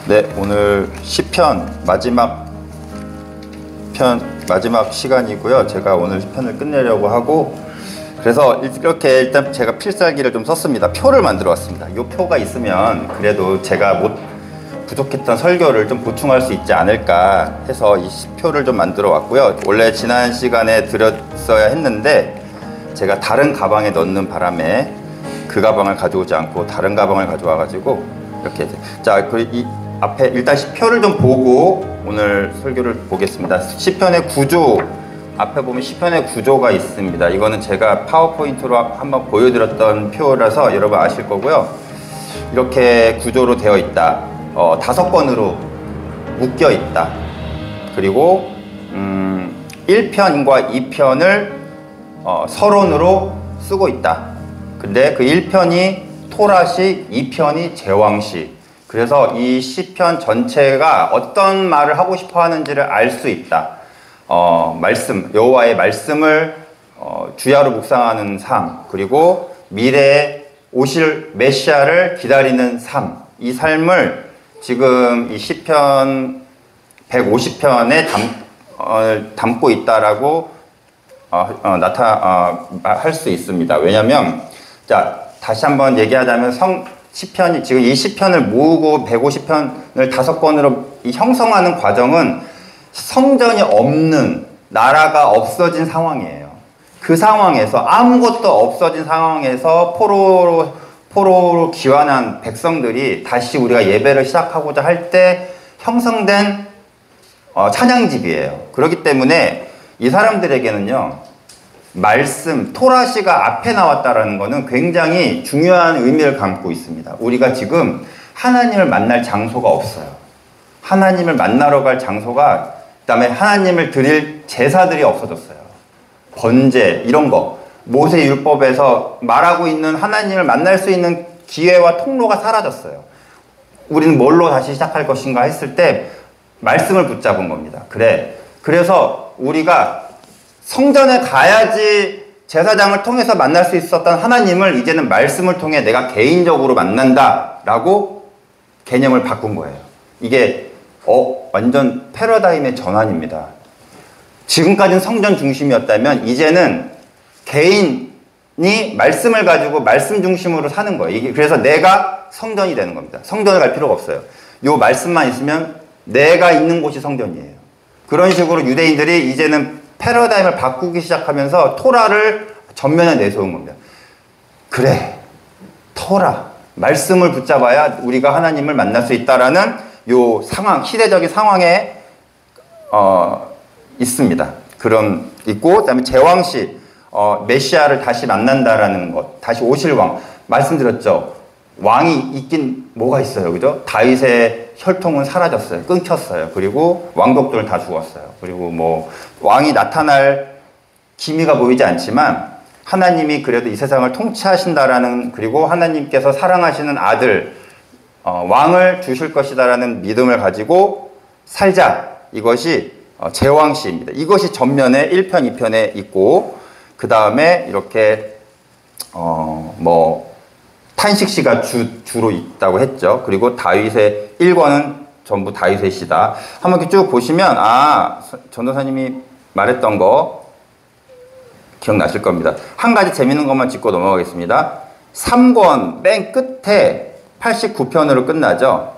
네, 오늘 시편 마지막 시간이고요. 제가 오늘 시편을 끝내려고 하고, 그래서 이렇게 일단 제가 필살기를 좀 썼습니다. 표를 만들어 왔습니다. 이 표가 있으면 그래도 제가 부족했던 설교를 좀 보충할 수 있지 않을까 해서 이 표를 좀 만들어 왔고요. 원래 지난 시간에 드렸어야 했는데 제가 다른 가방에 넣는 바람에 그 가방을 가져오지 않고 다른 가방을 가져와 가지고 이렇게, 자, 이 앞에 일단 시편을 좀 보고 오늘 설교를 보겠습니다. 시편의 구조, 앞에 보면 시편의 구조가 있습니다. 이거는 제가 파워포인트로 한번 보여드렸던 표라서 여러분 아실 거고요. 이렇게 구조로 되어 있다. 5권으로 묶여 있다. 그리고 1편과 2편을 서론으로 쓰고 있다. 근데 그 1편이 토라시, 2편이 제왕시. 그래서 이 시편 전체가 어떤 말을 하고 싶어 하는지를 알 수 있다. 말씀, 여호와의 말씀을 주야로 묵상하는 삶, 그리고 미래에 오실 메시아를 기다리는 삶, 이 삶을 지금 이 시편 150편에 담고 있다라고 할 수 있습니다. 왜냐하면, 자, 다시 한번 얘기하자면 시편이, 지금 이 시편을 모으고 150편을 5권으로 형성하는 과정은 성전이 없는, 나라가 없어진 상황이에요. 그 상황에서, 아무것도 없어진 상황에서 포로로 귀환한 백성들이 다시 우리가 예배를 시작하고자 할 때 형성된 찬양집이에요. 그렇기 때문에 이 사람들에게는요, 말씀, 토라시가 앞에 나왔다라는 것은 굉장히 중요한 의미를 담고 있습니다. 우리가 지금 하나님을 만날 장소가 없어요. 하나님을 만나러 갈 장소가, 그 다음에 하나님을 드릴 제사들이 없어졌어요. 번제, 이런 거. 모세 율법에서 말하고 있는 하나님을 만날 수 있는 기회와 통로가 사라졌어요. 우리는 뭘로 다시 시작할 것인가 했을 때 말씀을 붙잡은 겁니다. 그래서 우리가 성전에 가야지 제사장을 통해서 만날 수 있었던 하나님을 이제는 말씀을 통해 내가 개인적으로 만난다라고 개념을 바꾼 거예요. 이게 완전 패러다임의 전환입니다. 지금까지는 성전 중심이었다면 이제는 개인이 말씀을 가지고 말씀 중심으로 사는 거예요. 그래서 내가 성전이 되는 겁니다. 성전을 갈 필요가 없어요. 이 말씀만 있으면 내가 있는 곳이 성전이에요. 그런 식으로 유대인들이 이제는 패러다임을 바꾸기 시작하면서 토라를 전면에 내세운 겁니다. 그래, 토라, 말씀을 붙잡아야 우리가 하나님을 만날 수 있다라는 요 상황, 시대적인 상황에 있습니다. 있고, 그다음에 제왕시, 메시아를 다시 만난다라는 것, 다시 오실 왕, 말씀드렸죠. 왕이 있긴 뭐가 있어요, 그죠? 다윗의 혈통은 사라졌어요. 끊겼어요. 그리고 왕족들은 다 죽었어요. 그리고 뭐 왕이 나타날 기미가 보이지 않지만 하나님이 그래도 이 세상을 통치하신다라는, 그리고 하나님께서 사랑하시는 아들, 왕을 주실 것이다라는 믿음을 가지고 살자. 이것이 제왕시입니다. 이것이 전면에 1편, 2편에 있고, 그 다음에 이렇게 탄식시가 주로 있다고 했죠. 그리고 다윗의 1권은 전부 다윗의 시다. 한번 이렇게 쭉 보시면, 전도사님이 말했던 거 기억나실 겁니다. 한 가지 재밌는 것만 짚고 넘어가겠습니다. 3권 맨 끝에 89편으로 끝나죠.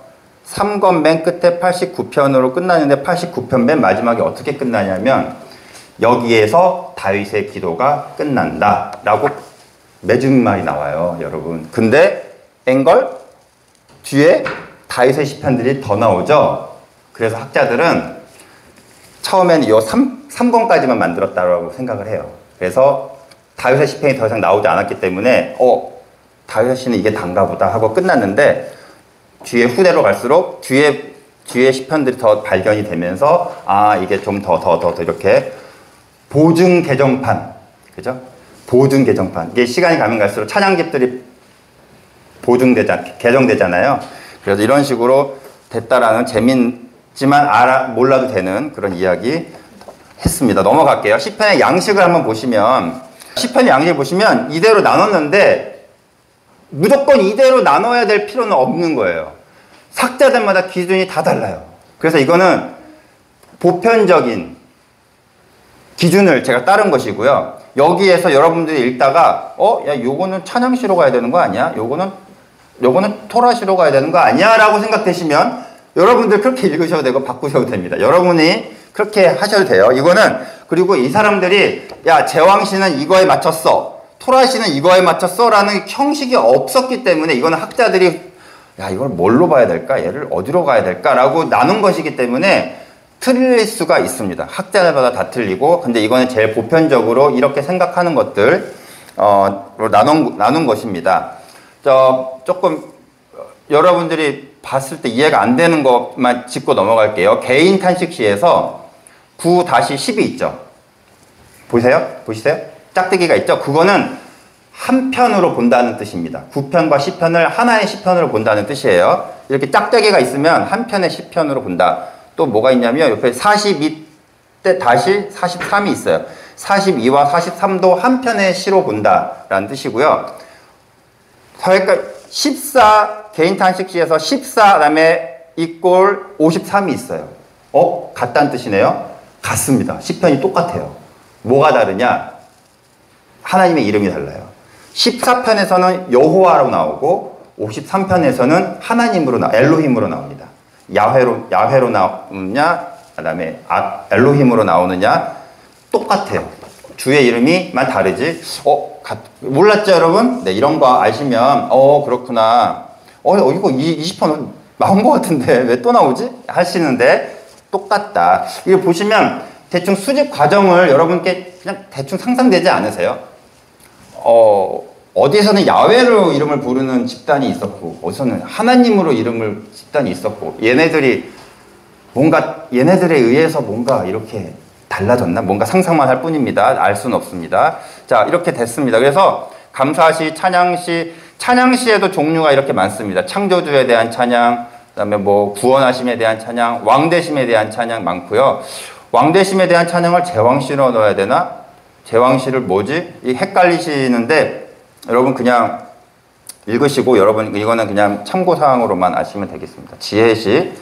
3권 맨 끝에 89편으로 끝나는데 89편 맨 마지막에 어떻게 끝나냐면, 여기에서 다윗의 기도가 끝난다 라고 매주말이 나와요, 여러분. 근데 앵걸 뒤에 다윗의 시편들이 더 나오죠. 그래서 학자들은 처음에는 이 3권까지만 만들었다고 생각을 해요. 그래서 다윗의 시편이 더 이상 나오지 않았기 때문에 다윗의 시는 이게 단가 보다 하고 끝났는데, 뒤에 후대로 갈수록 뒤에 시편들이 더 발견이 되면서 이게 좀 더 이렇게 보증 개정판, 그죠? 보증 개정판. 이게 시간이 가면 갈수록 찬양집들이 개정되잖아요. 그래서 이런 식으로 됐다라는, 재밌지만 몰라도 되는 그런 이야기 했습니다. 넘어갈게요. 시편의 양식을 한번 보시면, 시편의 양식을 보시면 이대로 나눴는데 무조건 이대로 나눠야 될 필요는 없는 거예요. 학자들마다 기준이 다 달라요. 그래서 이거는 보편적인 기준을 제가 따른 것이고요. 여기에서 여러분들이 읽다가 야 요거는 찬양시로 가야 되는 거 아니야? 요거는 토라시로 가야 되는 거 아니야? 라고 생각되시면 여러분들 그렇게 읽으셔도 되고 바꾸셔도 됩니다. 여러분이 그렇게 하셔도 돼요. 이거는 그리고 이 사람들이 야 제왕시는 이거에 맞췄어, 토라시는 이거에 맞췄어 라는 형식이 없었기 때문에 이거는 학자들이 야 이걸 뭘로 봐야 될까? 얘를 어디로 가야 될까? 라고 나눈 것이기 때문에 틀릴 수가 있습니다. 학자들마다 다 틀리고, 근데 이거는 제일 보편적으로 이렇게 생각하는 것들 나눈 것입니다. 조금 여러분들이 봤을 때 이해가 안 되는 것만 짚고 넘어갈게요. 개인 탄식시에서 9-10이 있죠. 보이세요? 짝대기가 있죠. 그거는 한 편으로 본다는 뜻입니다. 9편과 10편을 하나의 10편으로 본다는 뜻이에요. 이렇게 짝대기가 있으면 한 편의 10편으로 본다. 또 뭐가 있냐면 옆에 42대 다시 43이 있어요. 42와 43도 한 편의 시로 본다라는 뜻이고요. 그러니까 14 개인 탄식시에서 14 그다음에 이꼴 53이 있어요. 같다는 뜻이네요. 같습니다. 10편이 똑같아요. 뭐가 다르냐? 하나님의 이름이 달라요. 14편에서는 여호와로 나오고 53편에서는 하나님으로 엘로힘으로 나옵니다. 야훼로 나오느냐, 그 다음에 엘로힘으로 나오느냐, 똑같아요. 주의 이름이만 다르지. 몰랐죠, 여러분? 네, 이런 거 아시면, 그렇구나. 이거 20편 나온 것 같은데, 왜 또 나오지? 하시는데, 똑같다. 이거 보시면, 대충 수집 과정을 여러분께 그냥 대충 상상되지 않으세요? 어디서는 야훼로 이름을 부르는 집단이 있었고, 어디서는 하나님으로 집단이 있었고, 얘네들에 의해서 뭔가 이렇게 달라졌나? 뭔가 상상만 할 뿐입니다. 알 수는 없습니다. 자, 이렇게 됐습니다. 그래서 감사시, 찬양시에도 종류가 이렇게 많습니다. 창조주에 대한 찬양, 그 다음에 구원하심에 대한 찬양, 왕대심에 대한 찬양 많고요. 왕대심에 대한 찬양을 제왕시로 넣어야 되나? 제왕시를 헷갈리시는데, 여러분 그냥 읽으시고 여러분 이거는 그냥 참고사항으로만 아시면 되겠습니다. 지혜시,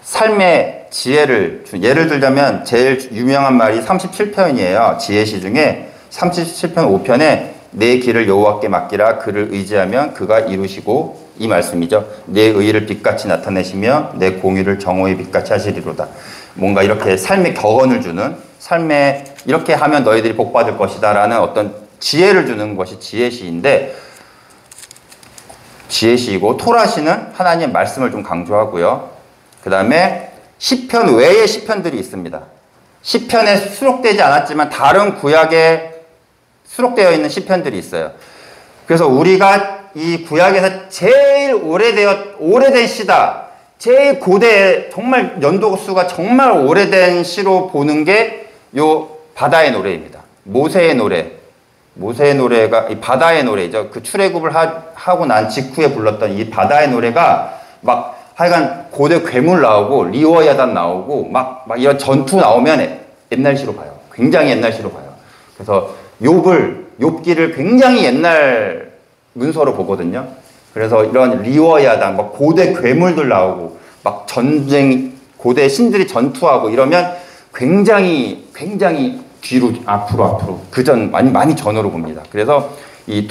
삶의 지혜를 예를 들자면 제일 유명한 말이 37편이에요. 지혜시 중에 37편 5편에 내 길을 여호와께 맡기라 그를 의지하면 그가 이루시고 이 말씀이죠. 내 의의를 빛같이 나타내시며 내 공의를 정오의 빛같이 하시리로다. 뭔가 이렇게 삶의 격언을 주는 삶에 이렇게 하면 너희들이 복받을 것이다 라는 어떤 지혜를 주는 것이 지혜시인데 지혜시이고 토라시는 하나님의 말씀을 좀 강조하고요. 그 다음에 시편 외의 시편들이 있습니다. 시편에 수록되지 않았지만 다른 구약에 수록되어 있는 시편들이 있어요. 그래서 우리가 이 구약에서 제일 오래된 시다. 제일 고대 정말 연도수가 정말 오래된 시로 보는 게 요 바다의 노래입니다. 모세의 노래가 이 바다의 노래죠. 그 출애굽을 하고 난 직후에 불렀던 이 바다의 노래가 막 하여간 고대 괴물 나오고 리워야단 나오고 막 이런 전투 나오면 옛날 시로 봐요. 굉장히 옛날 시로 봐요. 그래서 욥기를 굉장히 옛날 문서로 보거든요. 그래서 이런 리워야단 막 고대 괴물들 나오고 막 고대 신들이 전투하고 이러면 굉장히 뒤로 앞으로 그전 많이 전으로 봅니다. 그래서 이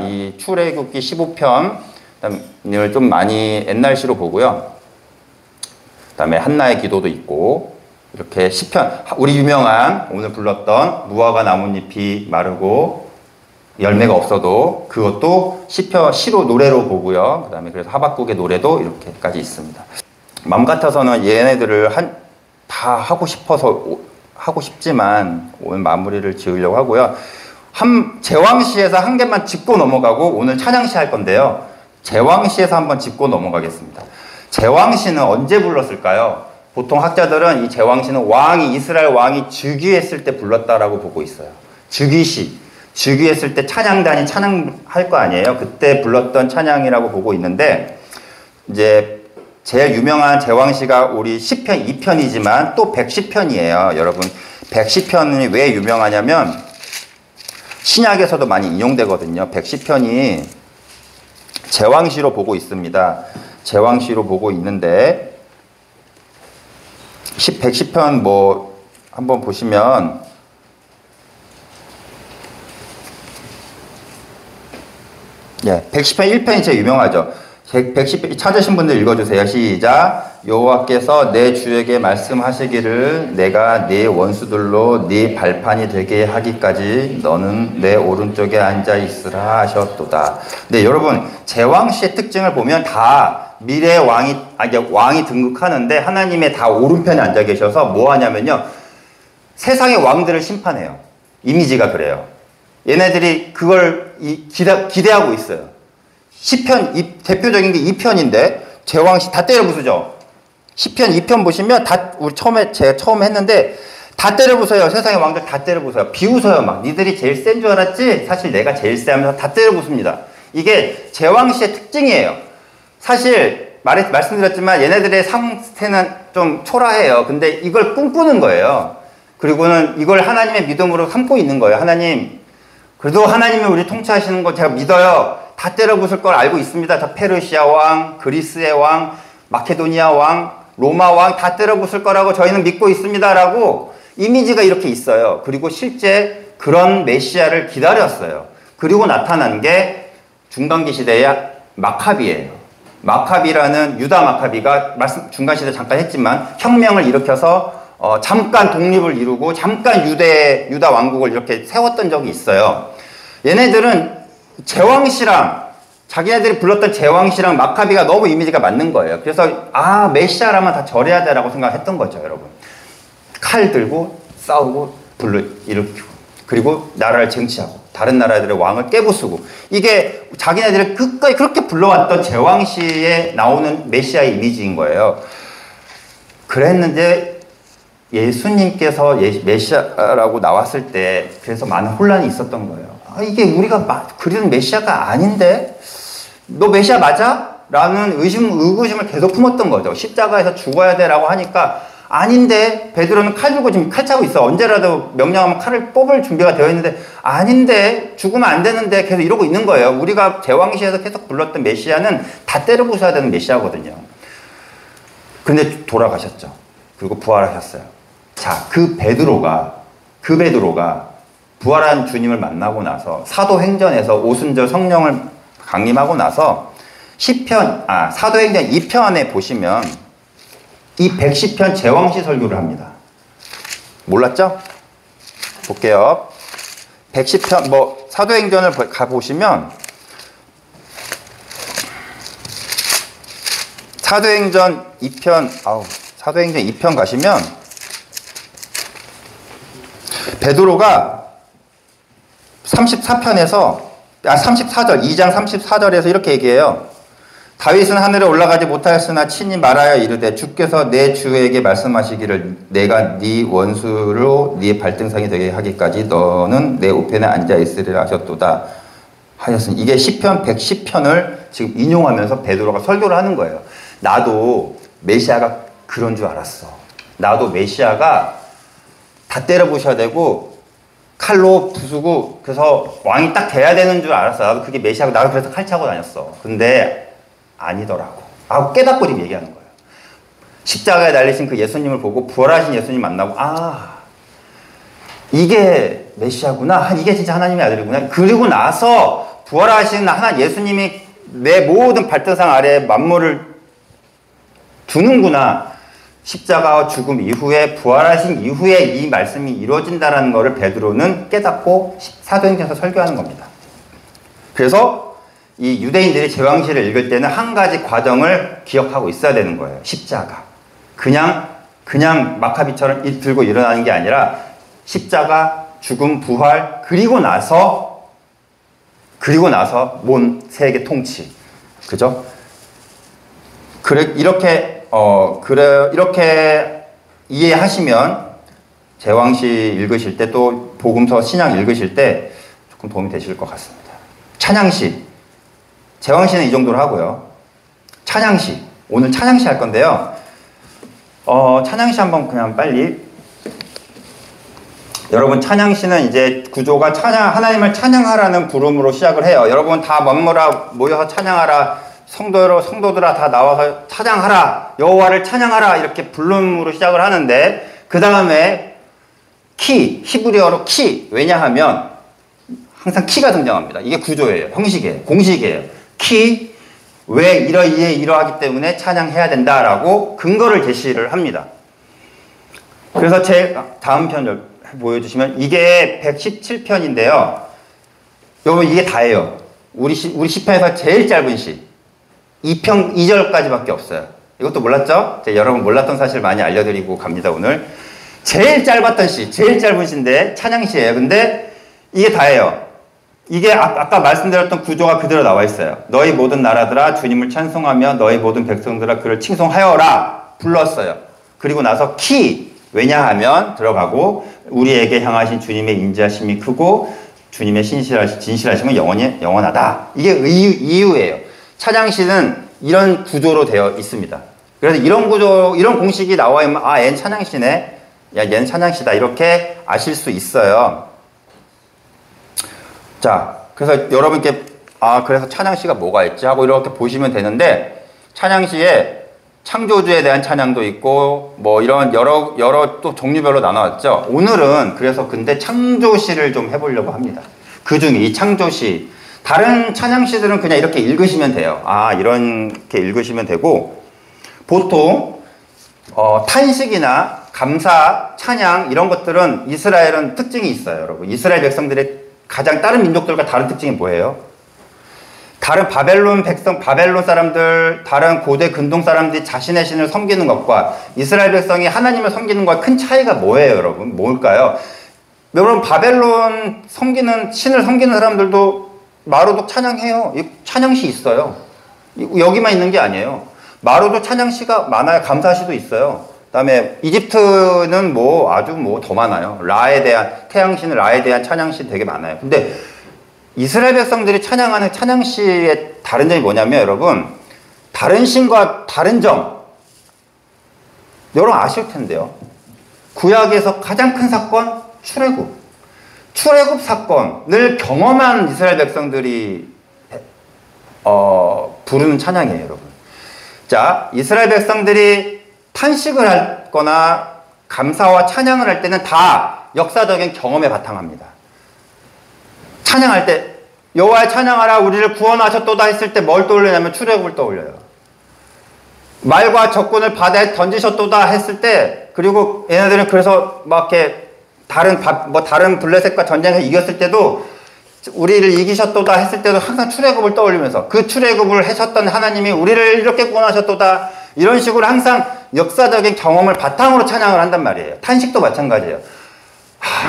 이 출애굽기 15편을 좀 많이 옛날시로 보고요. 그다음에 한나의 기도도 있고 이렇게 시편 우리 유명한 오늘 불렀던 무화과 나뭇잎이 마르고 열매가 없어도 그것도 시로 노래로 보고요. 그다음에 그래서 하박국의 노래도 이렇게까지 있습니다. 마음 같아서는 얘네들을 다 하고 싶지만 오늘 마무리를 지으려고 하고요. 제왕시에서 한 개만 짚고 넘어가고 오늘 찬양시 할 건데요. 제왕시에서 한번 짚고 넘어가겠습니다. 제왕시는 언제 불렀을까요? 보통 학자들은 이 제왕시는 이스라엘 왕이 즉위했을 때 불렀다라고 보고 있어요. 즉위했을 때 찬양단이 찬양할 거 아니에요. 그때 불렀던 찬양이라고 보고 있는데 이제 제일 유명한 제왕시가 우리 10편 2편이지만 또 110편이에요. 여러분 110편이 왜 유명하냐면 신약에서도 많이 인용되거든요. 110편이 제왕시로 보고 있습니다. 제왕시로 보고 있는데 110편 뭐 한번 보시면 예, 110편 1편이 제일 유명하죠. 110편 찾으신 분들 읽어주세요. 시작. 여호와께서 내 주에게 말씀하시기를 내가 네 원수들로 네 발판이 되게 하기까지 너는 내 오른쪽에 앉아 있으라 하셨도다. 네, 여러분 제왕시의 특징을 보면 다 미래 왕이 등극하는데 하나님의 다 오른편에 앉아 계셔서 뭐 하냐면요, 세상의 왕들을 심판해요. 이미지가 그래요. 얘네들이 그걸 기대하고 있어요. 시편 대표적인 게 2편인데 제왕시 다 때려 부수죠. 시편 2편 보시면 다 우리 제가 처음에 했는데 다 때려 부숴요. 세상의 왕들 다 때려 부숴요. 비웃어요. 막 니들이 제일 센 줄 알았지? 사실 내가 제일 세 하면서 다 때려 부숩니다. 이게 제왕시의 특징이에요. 사실 말씀드렸지만 얘네들의 상태는 좀 초라해요. 근데 이걸 꿈꾸는 거예요. 그리고는 이걸 하나님의 믿음으로 삼고 있는 거예요. 하나님, 그래도 하나님이 우리 통치하시는 거 제가 믿어요. 다 때려 부술 걸 알고 있습니다. 다 페르시아 왕, 그리스의 왕, 마케도니아 왕, 로마 왕 다 때려 부술 거라고 저희는 믿고 있습니다. 라고 이미지가 이렇게 있어요. 그리고 실제 그런 메시아를 기다렸어요. 그리고 나타난 게 중간기 시대의 마카비예요. 마카비라는 유다 마카비가 중간시대 잠깐 했지만 혁명을 일으켜서 잠깐 독립을 이루고 잠깐 유다 왕국을 이렇게 세웠던 적이 있어요. 얘네들은 제왕시랑 자기네들이 불렀던 제왕시랑 마카비가 너무 이미지가 맞는 거예요. 그래서 메시아라면 다 저래야 돼라고 생각했던 거죠, 여러분. 칼 들고 싸우고 일으키고 그리고 나라를 쟁취하고 다른 나라들의 왕을 깨부수고, 이게 자기네들이 끝까지 그렇게 불러왔던 제왕시에 나오는 메시아의 이미지인 거예요. 그랬는데 예수님께서 메시아라고 나왔을 때 그래서 많은 혼란이 있었던 거예요. 이게 우리가 그리는 메시아가 아닌데? 너 메시아 맞아? 라는 의구심을 계속 품었던 거죠. 십자가에서 죽어야 돼 라고 하니까 아닌데, 베드로는 칼 들고 지금 칼 차고 있어. 언제라도 명령하면 칼을 뽑을 준비가 되어 있는데 아닌데, 죽으면 안 되는데 계속 이러고 있는 거예요. 우리가 제왕시에서 계속 불렀던 메시아는 다 때려 부숴야 되는 메시아거든요. 근데 돌아가셨죠. 그리고 부활하셨어요. 자, 그 베드로가 부활한 주님을 만나고 나서 사도행전에서 오순절 성령을 강림하고 나서 사도행전 2편에 보시면 이 110편 제왕시 설교를 합니다. 몰랐죠? 볼게요. 110편 사도행전을 가보시면 사도행전 2편 가시면 베드로가 34절, 2장 34절에서 이렇게 얘기해요. 다윗은 하늘에 올라가지 못하였으나 친히 말하여 이르되 주께서 내 주에게 말씀하시기를 내가 네 원수로 네 발등상이 되게 하기까지 너는 내 우편에 앉아 있으리라 하셨도다 하였으니, 이게 시편 110편을 지금 인용하면서 베드로가 설교를 하는 거예요. 나도 메시아가 그런 줄 알았어. 나도 메시아가 다 때려부셔야 되고 칼로 부수고 그래서 왕이 딱 돼야 되는 줄 알았어. 나도 그게 메시아고, 나도 그래서 칼 차고 다녔어. 근데 아니더라고. 깨닫고 지금 얘기하는 거예요. 십자가에 달리신 그 예수님을 보고 부활하신 예수님 만나고 이게 메시아구나. 이게 진짜 하나님의 아들이구나. 그리고 나서 부활하신 예수님이 내 모든 발등상 아래에 만물을 두는구나. 십자가와 죽음 이후에 부활하신 이후에 이 말씀이 이루어진다는 것을 베드로는 깨닫고 사도행전에서 설교하는 겁니다. 그래서 이 유대인들이 제왕시를 읽을 때는 한 가지 과정을 기억하고 있어야 되는 거예요. 십자가. 그냥 마카비처럼 들고 일어나는 게 아니라 십자가, 죽음, 부활, 그리고 나서 세계 통치. 그죠? 이렇게 이해하시면 제왕시 읽으실 때, 또 복음서 신약 읽으실 때 조금 도움이 되실 것 같습니다. 찬양시. 제왕시는 이 정도로 하고요. 찬양시. 오늘 찬양시 할 건데요. 찬양시 한번 그냥 빨리. 여러분, 찬양시는 이제 구조가 하나님을 찬양하라는 부름으로 시작을 해요. 여러분 다 모여서 찬양하라. 성도들아 다 나와서 찬양하라, 여호와를 찬양하라 이렇게 부름으로 시작을 하는데 그 다음에 히브리어로 왜냐하면 항상 키가 등장합니다. 이게 구조예요. 형식이에요. 공식이에요. 왜 이러하기 때문에 찬양해야 된다라고 근거를 제시를 합니다. 그래서 제 다음 편 보여주시면 이게 117편인데요. 여러분 이게 다예요. 우리 시편에서 제일 짧은 시 2절까지밖에 없어요. 이것도 몰랐죠? 여러분 몰랐던 사실 많이 알려드리고 갑니다. 오늘 제일 짧았던 시, 제일 짧은 시인데 찬양시예요. 근데 이게 다예요. 이게 아까 말씀드렸던 구조가 그대로 나와 있어요. 너희 모든 나라들아 주님을 찬송하며 너희 모든 백성들아 그를 칭송하여라 불렀어요. 그리고 나서 왜냐하면 들어가고 우리에게 향하신 주님의 인자심이 크고 주님의 진실하심은 영원하다. 이게 이유예요. 찬양시는 이런 구조로 되어 있습니다. 그래서 이런 공식이 나와 있으면 얘는 찬양시네. 얘는 찬양시다. 이렇게 아실 수 있어요. 자, 그래서 여러분께 그래서 찬양시가 뭐가 있지 하고 이렇게 보시면 되는데 찬양시에 창조주에 대한 찬양도 있고 뭐 이런 여러 또 종류별로 나눠왔죠. 오늘은 그래서 근데 창조시를 좀 해보려고 합니다. 그중에 이 창조시 다른 찬양시들은 그냥 이렇게 읽으시면 돼요. 이렇게 읽으시면 되고 보통 탄식이나 감사, 찬양 이런 것들은 이스라엘은 특징이 있어요. 여러분 이스라엘 백성들의 가장 다른 민족들과 다른 특징이 뭐예요? 다른 바벨론 사람들, 다른 고대 근동 사람들이 자신의 신을 섬기는 것과 이스라엘 백성이 하나님을 섬기는 것과 큰 차이가 뭐예요, 여러분? 뭘까요? 여러분, 바벨론 신을 섬기는 사람들도 마루독 찬양해요. 찬양시 있어요. 여기만 있는 게 아니에요. 마루도 찬양시가 많아요. 감사시도 있어요. 그 다음에 이집트는 아주 더 많아요. 태양신 라에 대한 찬양시 되게 많아요. 근데 이스라엘 백성들이 찬양하는 찬양시의 다른 점이 뭐냐면 여러분 다른 신과 다른 점 여러분 아실 텐데요. 구약에서 가장 큰 사건 출애굽 사건을 경험한 이스라엘 백성들이 부르는 찬양이에요. 여러분 자 이스라엘 백성들이 탄식을 하거나 감사와 찬양을 할 때는 다 역사적인 경험에 바탕합니다. 찬양할 때 여호와 찬양하라 우리를 구원하셨도다 했을 때 뭘 떠올리냐면 출애굽을 떠올려요. 말과 적군을 바다에 던지셨도다 했을 때 그리고 얘네들은 그래서 막 이렇게 다른 블레셋과 전쟁에서 이겼을 때도 우리를 이기셨도다 했을 때도 항상 출애굽을 떠올리면서 그 출애굽을 하셨던 하나님이 우리를 이렇게 구원하셨도다 이런 식으로 항상 역사적인 경험을 바탕으로 찬양을 한단 말이에요. 탄식도 마찬가지예요.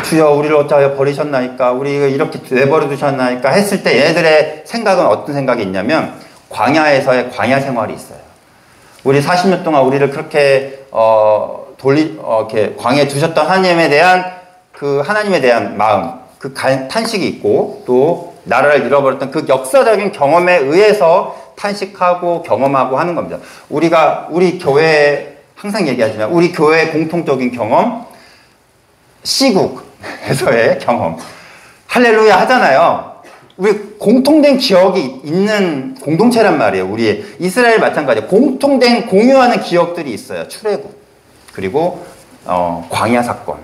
주여 우리를 어찌하여 버리셨나이까 우리 이렇게 내버려 두셨나이까 했을 때 얘네들의 생각은 어떤 생각이 있냐면 광야에서의 광야 생활이 있어요. 우리 40년 동안 우리를 그렇게 이렇게 광야에 두셨던 하나님에 대한 마음 그 탄식이 있고 또 나라를 잃어버렸던 그 역사적인 경험에 의해서 탄식하고 경험하고 하는 겁니다. 우리 교회 항상 얘기하지만 우리 교회의 공통적인 경험 시국에서의 경험 할렐루야 하잖아요. 우리 공통된 기억이 있는 공동체란 말이에요. 우리 이스라엘 마찬가지 공통된 공유하는 기억들이 있어요. 출애굽 그리고 광야 사건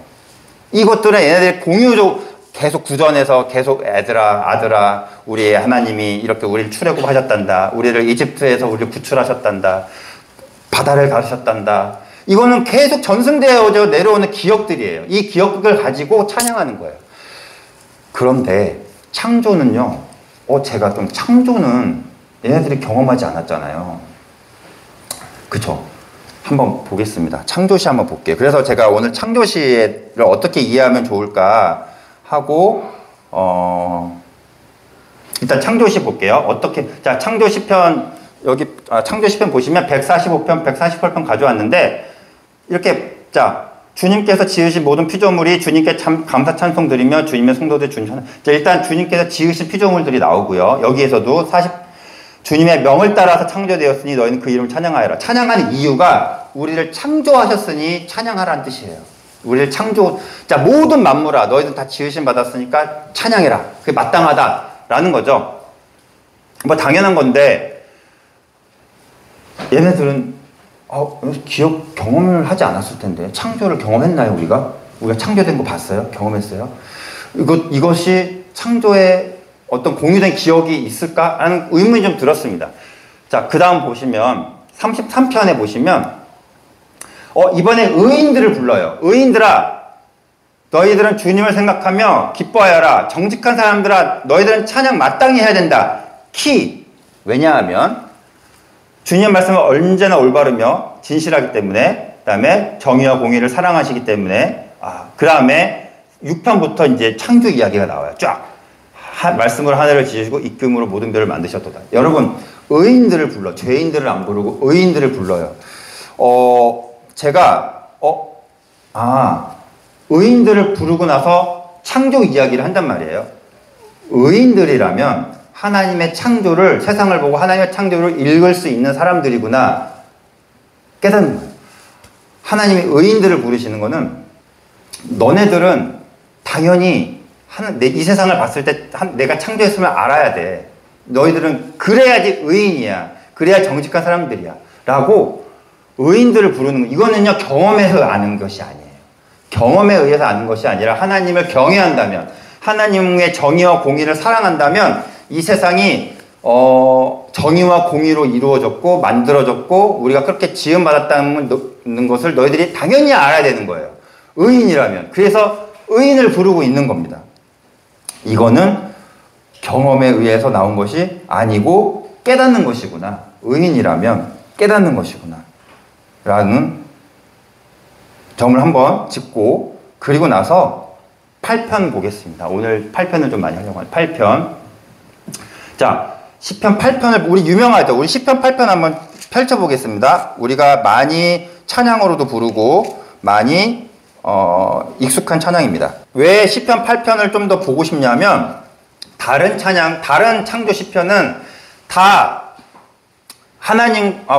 이것들은 얘네들 공유적 계속 구전에서 계속 아들아 우리 하나님이 이렇게 우리를 출애굽하셨단다. 우리를 이집트에서 우리를 구출하셨단다. 바다를 가르셨단다. 이거는 계속 전승되어져 내려오는 기억들이에요. 이 기억을 가지고 찬양하는 거예요. 그런데 창조는요. 제가 좀 창조는 얘네들이 경험하지 않았잖아요. 그쵸? 한번 보겠습니다. 창조시 한번 볼게요. 그래서 제가 오늘 창조시를 어떻게 이해하면 좋을까 하고 일단 창조시 볼게요. 자 창조시편 여기 창조시편 보시면 145편, 148편 가져왔는데 이렇게 자 주님께서 지으신 모든 피조물이 주님께 감사 찬송 드리며 주님의 성도들 주님 일단 주님께서 지으신 피조물들이 나오고요. 여기에서도 주님의 명을 따라서 창조되었으니 너희는 그 이름을 찬양하여라. 찬양하는 이유가 우리를 창조하셨으니 찬양하라는 뜻이에요. 우리를 자 모든 만물아 너희들 다 지으심 받았으니까 찬양해라. 그게 마땅하다라는 거죠. 당연한 건데 얘네들은 기억 경험을 하지 않았을 텐데 창조를 경험했나요? 우리가 창조된 거 봤어요? 경험했어요? 이것이 창조의 어떤 공유된 기억이 있을까? 하는 의문이 좀 들었습니다. 자, 그 다음 보시면 33편에 보시면 이번에 의인들을 불러요. 의인들아, 너희들은 주님을 생각하며 기뻐하여라. 정직한 사람들아, 너희들은 찬양 마땅히 해야 된다. 왜냐하면 주님의 말씀은 언제나 올바르며 진실하기 때문에, 그 다음에 정의와 공의를 사랑하시기 때문에, 그 다음에 6편부터 이제 창조 이야기가 나와요. 쫙. 말씀으로 하늘을 지으시고 입금으로 모든 별을 만드셨도다. 여러분, 의인들을 불러. 죄인들을 안 부르고 의인들을 불러요. 제가, 의인들을 부르고 나서 창조 이야기를 한단 말이에요. 의인들이라면 하나님의 창조를, 세상을 보고 하나님의 창조를 읽을 수 있는 사람들이구나 깨닫는 거예요. 하나님이 의인들을 부르시는 거는 너네들은 당연히 이 세상을 봤을 때 내가 창조했음을 알아야 돼. 너희들은 그래야지 의인이야. 그래야 정직한 사람들이야. 라고 의인들을 부르는 거. 이거는요, 경험에서 아는 것이 아니에요. 경험에 의해서 아는 것이 아니라 하나님을 경외한다면, 하나님의 정의와 공의를 사랑한다면 이 세상이 정의와 공의로 이루어졌고 만들어졌고 우리가 그렇게 지음받았다는 것을 너희들이 당연히 알아야 되는 거예요. 의인이라면. 그래서 의인을 부르고 있는 겁니다. 이거는 경험에 의해서 나온 것이 아니고 깨닫는 것이구나. 의인이라면 깨닫는 것이구나. 라는 점을 한번 짚고, 그리고 나서 8편 보겠습니다. 오늘 8편을 좀 많이 하려고 합니다. 8편. 자, 시편 8편을, 우리 유명하죠? 우리 시편 8편 한번 펼쳐보겠습니다. 우리가 많이 찬양으로도 부르고 많이 익숙한 찬양입니다. 왜 시편 8편을 좀 더 보고 싶냐면, 다른 창조 시편은 다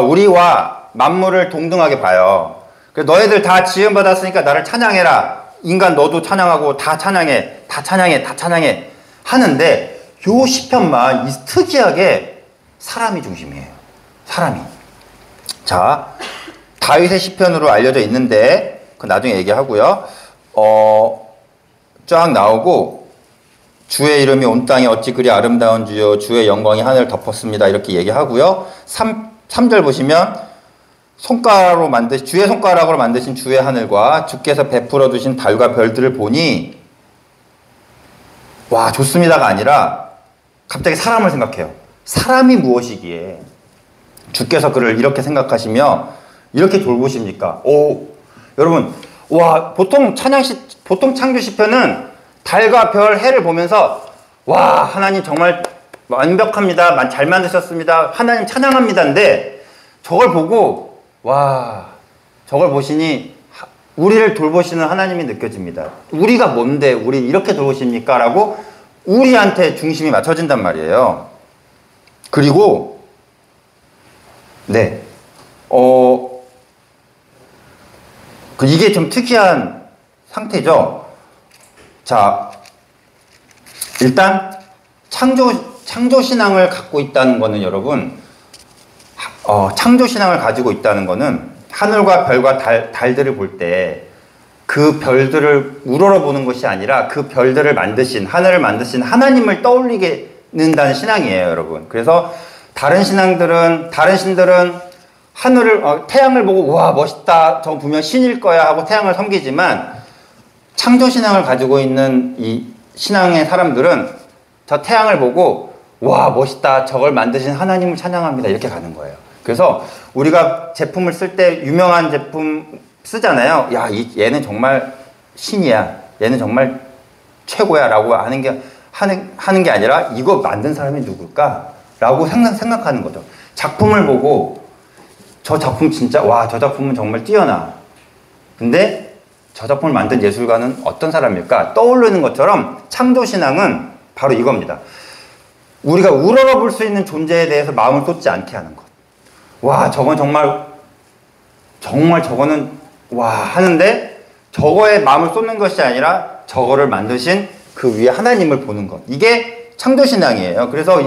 우리와 만물을 동등하게 봐요. 그래서 너희들 다 지음받았으니까 나를 찬양해라. 인간 너도 찬양하고 다 찬양해 하는데, 요 시편만 특이하게 사람이 중심이에요. 사람이. 자, 다윗의 시편으로 알려져 있는데 그 나중에 얘기하고요. 쫙 나오고, 주의 이름이 온 땅에 어찌 그리 아름다운 주여, 주의 영광이 하늘을 덮었습니다. 이렇게 얘기하고요. 3절 보시면 주의 손가락으로 만드신 주의 하늘과 주께서 베풀어 두신 달과 별들을 보니 와, 좋습니다가 아니라 갑자기 사람을 생각해요. 사람이 무엇이기에 주께서 그를 이렇게 생각하시며 이렇게 돌보십니까? 여러분, 보통 창조 시편은 달과 별, 해를 보면서 와, 하나님 정말 완벽합니다. 잘 만드셨습니다. 하나님 찬양합니다인데, 저걸 보고 저걸 보시니 우리를 돌보시는 하나님이 느껴집니다. 우리가 뭔데 우리 이렇게 돌보십니까? 라고 우리한테 중심이 맞춰진단 말이에요. 그리고 이게 좀 특이한 상태죠. 자, 일단 창조신앙을 갖고 있다는 거는, 여러분, 창조신앙을 가지고 있다는 거는 하늘과 별과 달들을 볼 때 그 별들을 우러러보는 것이 아니라 그 별들을 만드신, 하늘을 만드신 하나님을 떠올리게 는다는 신앙이에요, 여러분. 그래서 다른 신들은 태양을 보고 와, 멋있다, 저거 분명 신일 거야 하고 태양을 섬기지만, 창조신앙을 가지고 있는 이 신앙의 사람들은 저 태양을 보고 와, 멋있다, 저걸 만드신 하나님을 찬양합니다, 이렇게 가는 거예요. 그래서 우리가 제품을 쓸 때 유명한 제품 쓰잖아요. 야, 얘는 정말 신이야, 얘는 정말 최고야 라고 하는 게 아니라 이거 만든 사람이 누굴까? 라고 생각하는 거죠. 작품을 보고 저 작품 진짜, 저 작품은 정말 뛰어나. 근데 저 작품을 만든 예술가는 어떤 사람일까? 떠오르는 것처럼 창조신앙은 바로 이겁니다. 우리가 우러러볼 수 있는 존재에 대해서 마음을 쏟지 않게 하는 것. 저건 정말 저거는 하는데 저거에 마음을 쏟는 것이 아니라 저거를 만드신 그 위에 하나님을 보는 것. 이게 창조신앙이에요. 그래서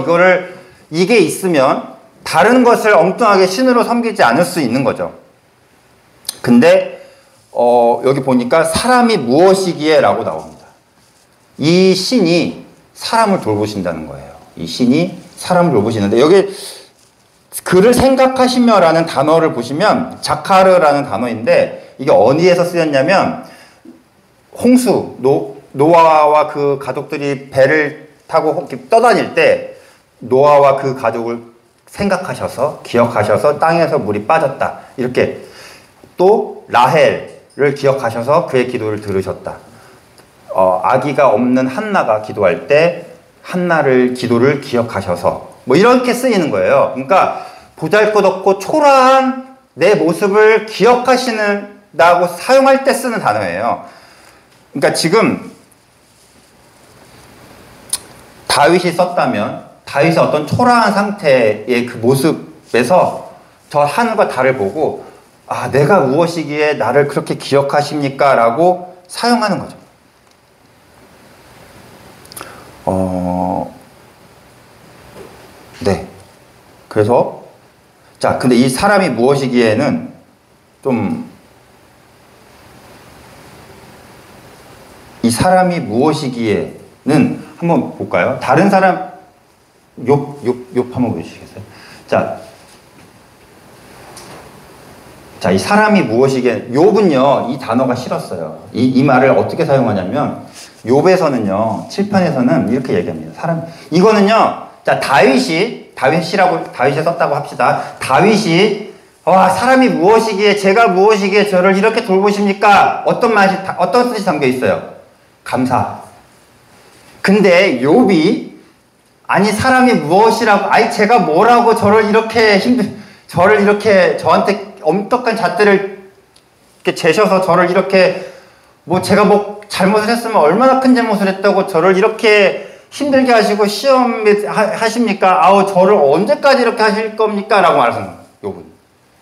이게 있으면 다른 것을 엉뚱하게 신으로 섬기지 않을 수 있는 거죠. 근데 여기 보니까 사람이 무엇이기에 라고 나옵니다. 이 신이 사람을 돌보신다는 거예요. 이 신이 사람을 돌보시는데 여기 그를 생각하시며 라는 단어를 보시면 자카르라는 단어인데 이게 어디에서 쓰였냐면 홍수, 노아와 그 가족들이 배를 타고 떠다닐 때 노아와 그 가족을 생각하셔서 기억하셔서 땅에서 물이 빠졌다. 이렇게 또 라헬을 기억하셔서 그의 기도를 들으셨다. 아기가 없는 한나가 기도할 때 한나를 기도를 기억하셔서 뭐 이렇게 쓰이는 거예요. 그러니까 보잘것없고 초라한 내 모습을 기억하시는다고 사용할 때 쓰는 단어예요. 그러니까 지금 다윗이 썼다면 다윗의 어떤 초라한 상태의 그 모습에서 저 하늘과 달을 보고 아, 내가 무엇이기에 나를 그렇게 기억하십니까? 라고 사용하는 거죠. 네. 그래서 자, 근데 이 사람이 무엇이기에는 좀 이 사람이 무엇이기에는 한번 볼까요? 다른 사람 욥 한번 보여주시겠어요? 자, 이 사람이 무엇이기에 욥은요 이 단어가 싫었어요. 이 말을 어떻게 사용하냐면 욥에서는요 7편에서는 이렇게 얘기합니다. 이거는요 자 다윗이 썼다고 합시다. 다윗이 와 사람이 무엇이기에 제가 무엇이기에 저를 이렇게 돌보십니까? 어떤 뜻이 담겨 있어요? 감사. 근데 욥이 아니 사람이 무엇이라고 아니 제가 뭐라고 저를 이렇게 저한테 엄격한 잣대를 이렇게 재셔서 저를 이렇게 뭐 제가 뭐 잘못을 했으면 얼마나 큰 잘못을 했다고 저를 이렇게 힘들게 하시고 시험하십니까? 아우 저를 언제까지 이렇게 하실 겁니까? 라고 말하는 거예요.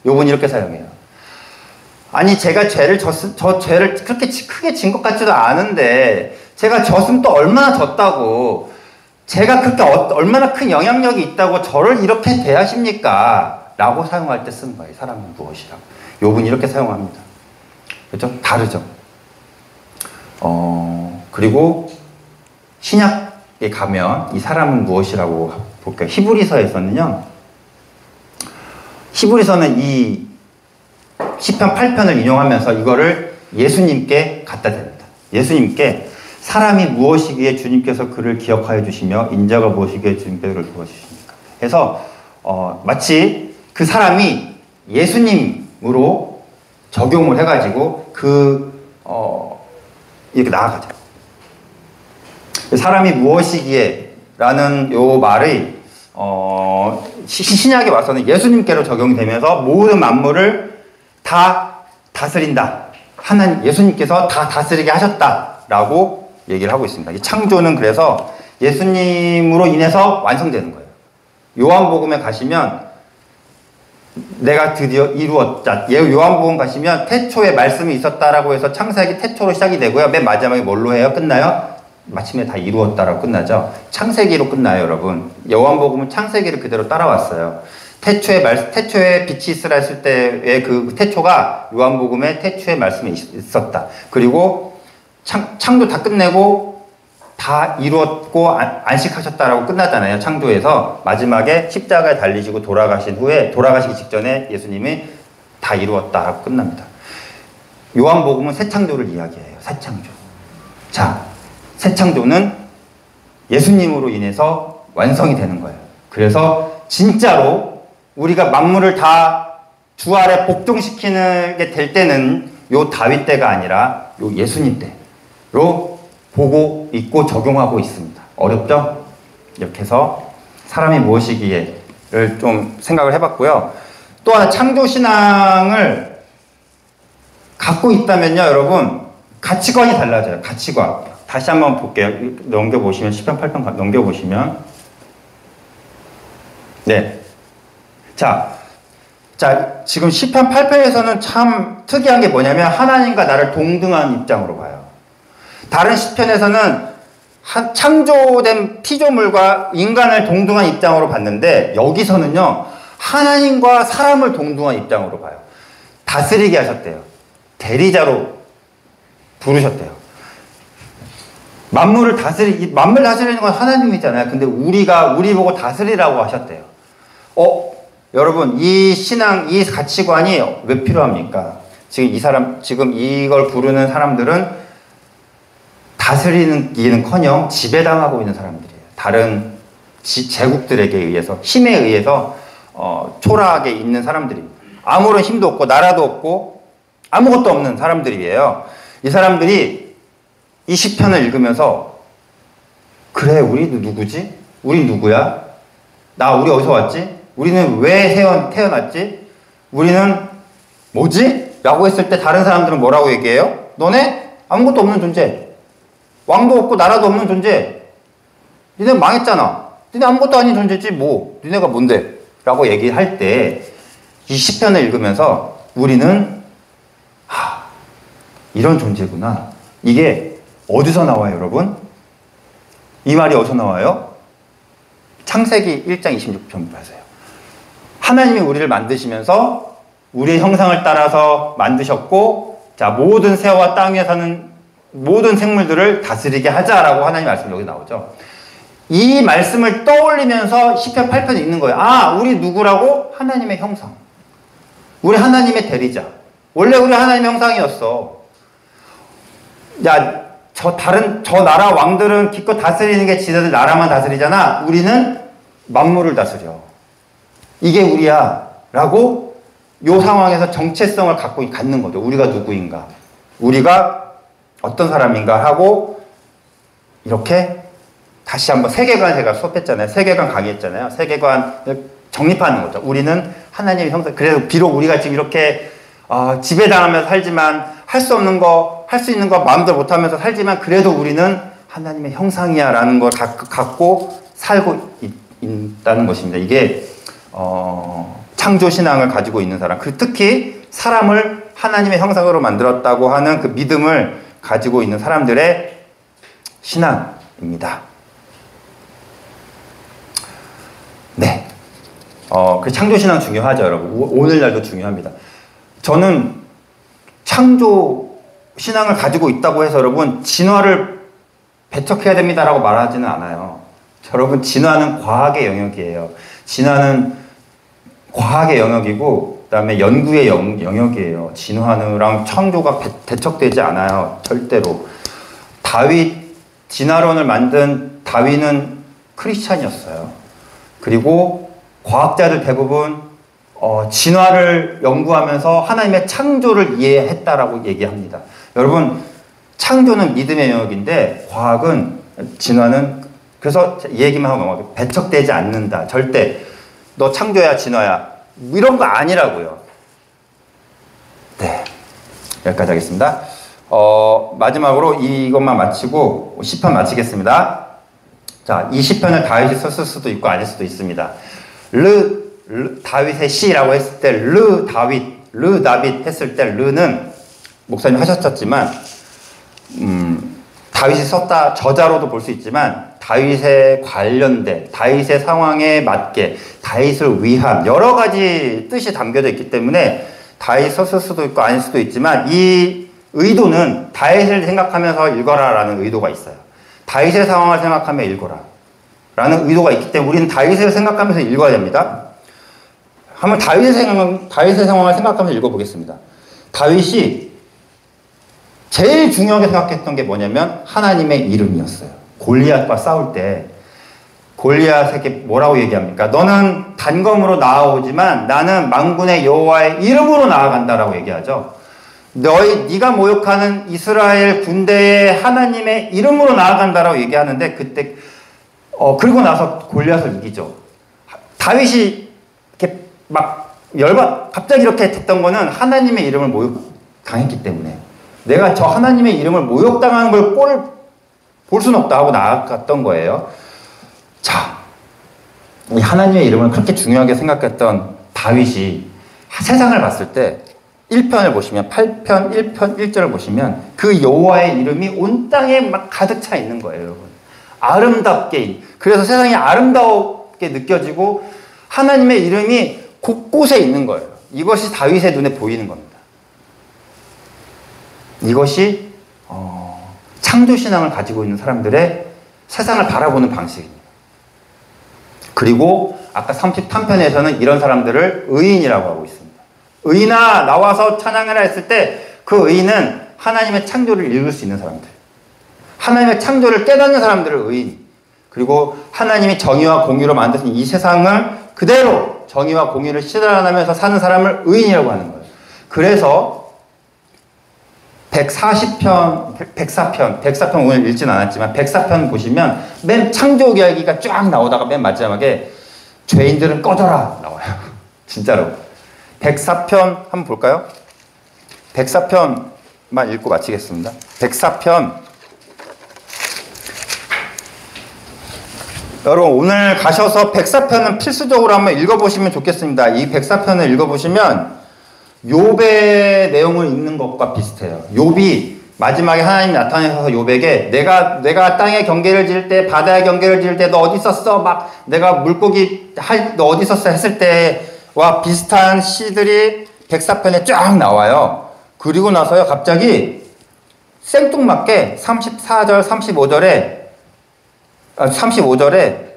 욥은 이렇게 사용해요. 아니 제가 저 죄를 그렇게 크게 진 것 같지도 않은데 제가 졌으면 또 얼마나 졌다고 제가 그렇게 얼마나 큰 영향력이 있다고 저를 이렇게 대하십니까? 라고 사용할 때 쓰는 거예요. 사람은 무엇이라고. 욥은 이렇게 사용합니다. 그렇죠? 다르죠? 그리고 신약에 가면 이 사람은 무엇이라고 볼까요? 히브리서는 이 시편 8편을 인용하면서 이거를 예수님께 갖다 댑니다. 예수님께 사람이 무엇이기에 주님께서 그를 기억하여 주시며 인자가 무엇이기에 주님께서 그를 도와주십니까? 그래서 마치 그 사람이 예수님으로 적용을 해가지고 이렇게 나아가죠. 사람이 무엇이기에 라는 요 말이 신약에 와서는 예수님께로 적용이 되면서 모든 만물을 다 다스린다. 하나님 예수님께서 다 다스리게 하셨다라고 얘기를 하고 있습니다. 이 창조는 그래서 예수님으로 인해서 완성되는 거예요. 요한복음에 가시면 내가 드디어 이루었다. 요한복음 가시면 태초에 말씀이 있었다라고 해서 창세기 태초로 시작이 되고요. 맨 마지막에 뭘로 해요? 끝나요? 마침내 다 이루었다라고 끝나죠. 창세기로 끝나요, 여러분. 요한복음은 창세기를 그대로 따라왔어요. 태초에 빛이 있으라 했을 때의 그 태초가 요한복음의 태초에 말씀이 있었다. 그리고 창조 다 끝내고 다 이루었고 안식하셨다라고 끝나잖아요. 창조에서 마지막에 십자가에 달리시고 돌아가시기 직전에 예수님이 다 이루었다라고 끝납니다. 요한복음은 새 창조를 이야기해요. 새 창조. 자, 새 창조는 예수님으로 인해서 완성이 되는 거예요. 그래서 진짜로 우리가 만물을 다 주 아래 복종시키는 게 될 때는 요 다윗 때가 아니라 요 예수님 때로 보고 있고 적용하고 있습니다. 어렵죠? 이렇게 해서 사람이 무엇이기에를 좀 생각을 해봤고요. 또 하나 창조신앙을 갖고 있다면요, 여러분 가치관이 달라져요. 가치관. 다시 한번 볼게요. 넘겨보시면 시편 8편 넘겨보시면 네. 자, 지금 시편 8편에서는 참 특이한 게 뭐냐면 하나님과 나를 동등한 입장으로 봐요. 다른 시편에서는 창조된 피조물과 인간을 동등한 입장으로 봤는데 여기서는요 하나님과 사람을 동등한 입장으로 봐요. 다스리게 하셨대요. 대리자로 부르셨대요. 만물 다스리는 건 하나님이잖아요. 근데 우리 보고 다스리라고 하셨대요. 여러분, 이 신앙, 이 가치관이 왜 필요합니까? 지금 이걸 부르는 사람들은 다스리기는커녕 지배당하고 있는 사람들이에요. 다른 제국들에게 의해서, 힘에 의해서 초라하게 있는 사람들입니다. 아무런 힘도 없고 나라도 없고 아무것도 없는 사람들이에요. 이 사람들이 이 시편을 읽으면서 그래, 우리 누구지? 우리 누구야? 우리 어디서 왔지? 우리는 왜 태어났지? 우리는 뭐지? 라고 했을 때 다른 사람들은 뭐라고 얘기해요? 너네 아무것도 없는 존재. 왕도 없고 나라도 없는 존재. 니네 망했잖아. 니네 아무것도 아닌 존재지 뭐. 니네가 뭔데? 라고 얘기할 때 이 시편을 읽으면서 우리는 이런 존재구나. 이게 어디서 나와요, 여러분? 이 말이 어디서 나와요? 창세기 1장 26편 보세요. 하나님이 우리를 만드시면서 우리의 형상을 따라서 만드셨고, 자, 모든 새와 땅 위에 사는 모든 생물들을 다스리게 하자라고 하나님 말씀이 여기 나오죠. 이 말씀을 떠올리면서 시편 8편을 읽는 거예요. 우리 누구라고? 하나님의 형상. 우리 하나님의 대리자. 원래 우리 하나님의 형상이었어. 야, 저 나라 왕들은 기껏 다스리는 게 지네들 나라만 다스리잖아. 우리는 만물을 다스려. 이게 우리야. 라고 요 상황에서 정체성을 갖는 거죠. 우리가 누구인가. 우리가 어떤 사람인가 하고 이렇게 다시 한번 세계관 제가 수업했잖아요. 세계관 강의했잖아요. 세계관을 정립하는 거죠. 우리는 하나님의 형상. 그래서 비록 우리가 지금 이렇게 지배당하면서 살지만 할 수 없는 거, 할 수 있는 거 마음대로 못하면서 살지만 그래도 우리는 하나님의 형상이야 라는 걸 갖고 살고 있다는 것입니다. 이게 창조신앙을 가지고 있는 사람, 특히 사람을 하나님의 형상으로 만들었다고 하는 그 믿음을 가지고 있는 사람들의 신앙입니다. 네. 그 창조신앙 중요하죠, 여러분. 오늘날도 중요합니다. 저는 창조신앙을 가지고 있다고 해서 여러분, 진화를 배척해야 됩니다라고 말하지는 않아요. 여러분, 진화는 과학의 영역이에요. 진화는 과학의 영역이고, 그 다음에 연구의 영역이에요. 진화랑 창조가 배척되지 않아요. 절대로. 진화론을 만든 다윈은 크리스찬이었어요. 그리고 과학자들 대부분 진화를 연구하면서 하나님의 창조를 이해했다라고 얘기합니다. 여러분, 창조는 믿음의 영역인데 진화는 그래서 이 얘기만 하고 넘어가요. 배척되지 않는다. 절대 너 창조야 진화야 이런 거 아니라고요. 네, 여기까지 하겠습니다. 마지막으로 이것만 마치고 시편 마치겠습니다. 자, 이 시편을 다윗이 썼을 수도 있고 아닐 수도 있습니다. 다윗의 시라고 했을 때 다윗 했을 때 르는 목사님 하셨었지만 다윗이 썼다 저자로도 볼 수 있지만 다윗에 관련된 다윗의 상황에 맞게 다윗을 위한 여러 가지 뜻이 담겨져 있기 때문에 다윗 썼을 수도 있고 아닐 수도 있지만 이 의도는 다윗을 생각하면서 읽어라라는 의도가 있어요. 다윗의 상황을 생각하며 읽어라 라는 의도가 있기 때문에 우리는 다윗을 생각하면서 읽어야 됩니다. 한번 다윗의 상황을 생각하면서 읽어보겠습니다. 다윗이 제일 중요하게 생각했던 게 뭐냐면 하나님의 이름이었어요. 골리앗과 싸울 때 골리앗에게 뭐라고 얘기합니까? 너는 단검으로 나아오지만 나는 만군의 여호와의 이름으로 나아간다라고 얘기하죠. 네가 모욕하는 이스라엘 군대의 하나님의 이름으로 나아간다라고 얘기하는데 그때 그리고 나서 골리앗을 이기죠. 다윗이 이렇게 막 갑자기 이렇게 됐던 거는 하나님의 이름을 모욕당했기 때문에 내가 저 하나님의 이름을 모욕당하는 걸 볼 수는 없다 하고 나아갔던 거예요. 자, 이 하나님의 이름을 그렇게 중요하게 생각했던 다윗이 세상을 봤을 때 1편을 보시면 8편 1편 1절을 보시면 그 여호와의 이름이 온 땅에 막 가득 차 있는 거예요, 여러분. 아름답게. 그래서 세상이 아름답게 느껴지고 하나님의 이름이 곳곳에 있는 거예요. 이것이 다윗의 눈에 보이는 겁니다. 이것이 창조신앙을 가지고 있는 사람들의 세상을 바라보는 방식입니다. 그리고 아까 33편에서는 이런 사람들을 의인이라고 하고 있습니다. 의인아 나와서 찬양해라 했을 때 그 의인은 하나님의 창조를 읽을 수 있는 사람들, 하나님의 창조를 깨닫는 사람들을 의인, 그리고 하나님이 정의와 공의로 만드신 이 세상을 그대로 정의와 공의를 실현하면서 사는 사람을 의인이라고 하는 거예요. 그래서 104편 오늘 읽진 않았지만 104편 보시면 맨 창조 이야기가 쫙 나오다가 맨 마지막에 죄인들은 꺼져라 나와요. 진짜로. 104편 한번 볼까요? 104편만 읽고 마치겠습니다. 104편. 여러분 오늘 가셔서 104편은 필수적으로 한번 읽어보시면 좋겠습니다. 이 104편을 읽어보시면 욥의 내용을 읽는 것과 비슷해요. 욥이 마지막에 하나님이 나타나셔서 욥에게 내가 땅에 경계를 지을 때, 바다에 경계를 지을 때 너 어디 있었어? 막 내가 물고기 너 어디 있었어? 했을 때와 비슷한 시들이 104편에 쫙 나와요. 그리고 나서요 갑자기 생뚱맞게 34절 35절에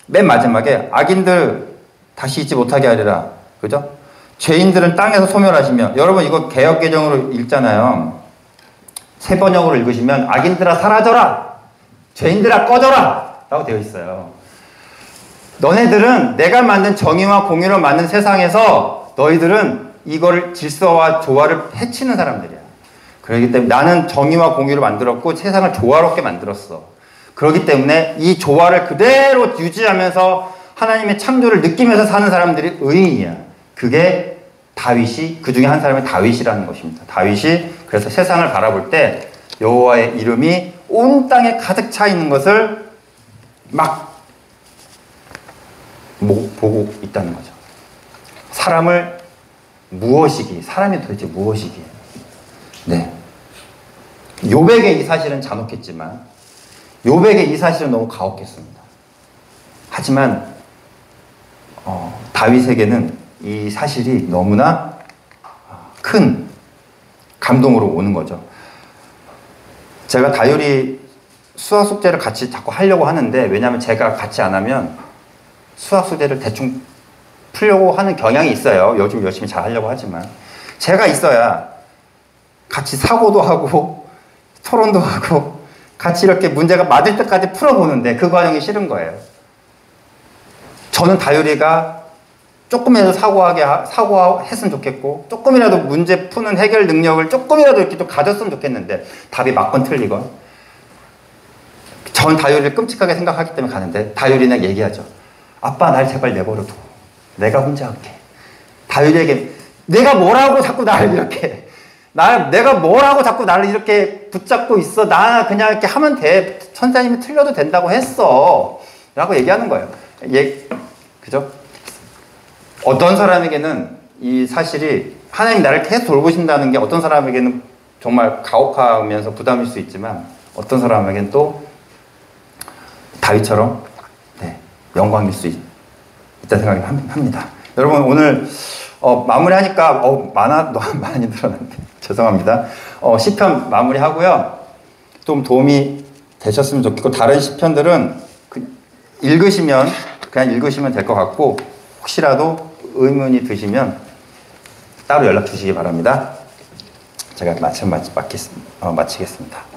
맨 마지막에 악인들 다시 잊지 못하게 하리라. 그죠? 죄인들은 땅에서 소멸하시며, 여러분 이거 개역개정으로 읽잖아요. 새 번역으로 읽으시면 악인들아 사라져라, 죄인들아 꺼져라 라고 되어 있어요. 너네들은 내가 만든 정의와 공의로 만든 세상에서 너희들은 이거를 질서와 조화를 해치는 사람들이야. 그렇기 때문에 나는 정의와 공의로 만들었고 세상을 조화롭게 만들었어. 그렇기 때문에 이 조화를 그대로 유지하면서 하나님의 창조를 느끼면서 사는 사람들이 의인이야. 그게 다윗이, 그 중에 한 사람이 다윗이라는 것입니다. 다윗이 그래서 세상을 바라볼 때 여호와의 이름이 온 땅에 가득 차 있는 것을 막 보고 있다는 거죠. 사람이 도대체 무엇이기에. 네. 욥에게 이 사실은 잔혹했지만, 욥에게 이 사실은 너무 가혹했습니다. 하지만 다윗에게는 이 사실이 너무나 큰 감동으로 오는 거죠. 제가 다율이 수학 숙제를 같이 자꾸 하려고 하는데, 왜냐하면 제가 같이 안 하면 수학 숙제를 대충 풀려고 하는 경향이 있어요. 요즘 열심히 잘 하려고 하지만 제가 있어야 같이 사고도 하고 토론도 하고 같이 이렇게 문제가 맞을 때까지 풀어보는데 그 과정이 싫은 거예요. 저는 다율이가 조금이라도 사고했으면 좋겠고, 조금이라도 문제 푸는 해결 능력을 조금이라도 이렇게 좀 가졌으면 좋겠는데, 답이 맞건 틀리건. 전 다율이를 끔찍하게 생각하기 때문에 가는데, 다율이는 얘기하죠. 아빠, 날 제발 내버려둬. 내가 혼자 할게. 다율이에게 내가 뭐라고 자꾸 나를 이렇게, 내가 뭐라고 자꾸 나를 이렇게 붙잡고 있어. 나 그냥 이렇게 하면 돼. 선생님이 틀려도 된다고 했어. 라고 얘기하는 거예요. 그죠? 어떤 사람에게는 이 사실이 하나님이 나를 계속 돌보신다는 게 어떤 사람에게는 정말 가혹하면서 부담일 수 있지만, 어떤 사람에게는 또 다윗처럼 영광일 수 있다는 생각이 합니다. 여러분 오늘 마무리하니까 너무 많이 늘어났는데 죄송합니다. 시편 마무리하고요. 좀 도움이 되셨으면 좋겠고, 다른 시편들은 그냥 읽으시면 될 것 같고, 혹시라도 의문이 드시면 따로 연락 주시기 바랍니다. 제가 마치겠습니다.